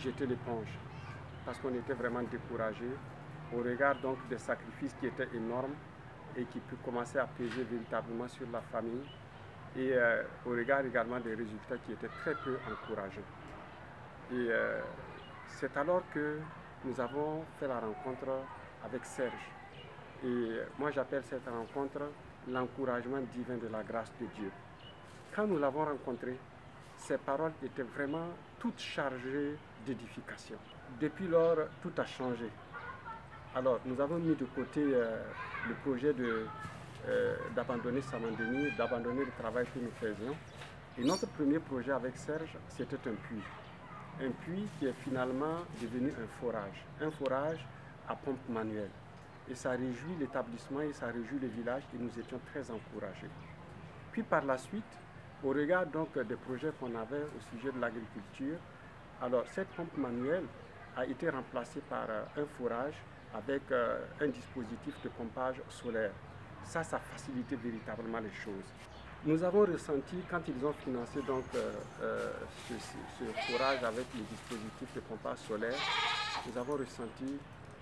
jeté l'éponge parce qu'on était vraiment découragé au regard donc des sacrifices qui étaient énormes et qui peuvent commencer à peser véritablement sur la famille et au regard également des résultats qui étaient très peu encourageants. Et c'est alors que nous avons fait la rencontre avec Serge. Et moi j'appelle cette rencontre l'encouragement divin de la grâce de Dieu. Quand nous l'avons rencontré, ses paroles étaient vraiment toutes chargées d'édification. Depuis lors, tout a changé. Alors, nous avons mis de côté le projet d'abandonner Samandeni, d'abandonner le travail que nous faisions. Et notre premier projet avec Serge, c'était un puits. Un puits qui est finalement devenu un forage à pompe manuelle. Et ça réjouit l'établissement et ça réjouit le village et nous étions très encouragés. Puis par la suite, au regard donc des projets qu'on avait au sujet de l'agriculture, alors cette pompe manuelle a été remplacée par un forage avec un dispositif de pompage solaire. Ça facilitait véritablement les choses. Nous avons ressenti, quand ils ont financé donc, ce forage avec le dispositif de pompage solaire, nous avons ressenti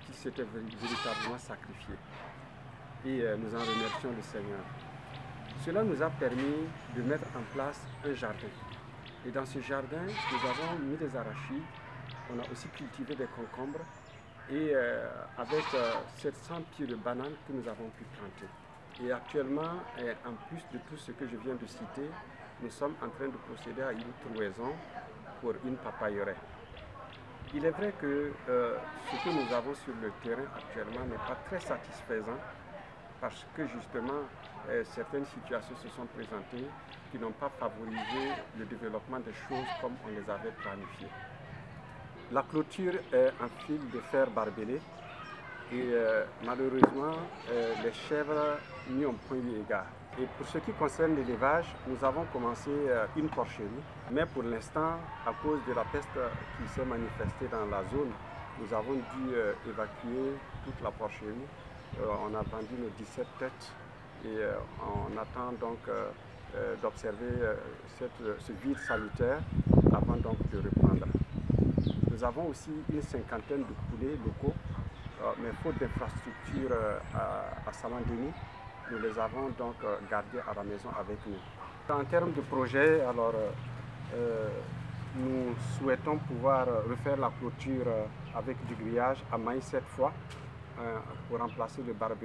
qu'ils s'étaient véritablement sacrifiés. Et nous en remercions le Seigneur. Cela nous a permis de mettre en place un jardin. Et dans ce jardin, nous avons mis des arachides, on a aussi cultivé des concombres et avec 700 pieds de bananes que nous avons pu planter. Et actuellement, en plus de tout ce que je viens de citer, nous sommes en train de procéder à une trouaison pour une papayeraie. Il est vrai que ce que nous avons sur le terrain actuellement n'est pas très satisfaisant parce que justement certaines situations se sont présentées qui n'ont pas favorisé le développement des choses comme on les avait planifiées. La clôture est en fil de fer barbelé et malheureusement les chèvres n'y ont point eu égard. Et pour ce qui concerne l'élevage, nous avons commencé une porcherie, mais pour l'instant, à cause de la peste qui s'est manifestée dans la zone, nous avons dû évacuer toute la porcherie. On a vendu nos 17 têtes et on attend donc d'observer ce vide sanitaire avant donc de reprendre. Nous avons aussi une cinquantaine de poulets locaux, mais faute d'infrastructure à Samandeni, nous les avons donc gardés à la maison avec nous. En termes de projet, alors nous souhaitons pouvoir refaire la clôture avec du grillage à maïs cette fois pour remplacer le barbelé.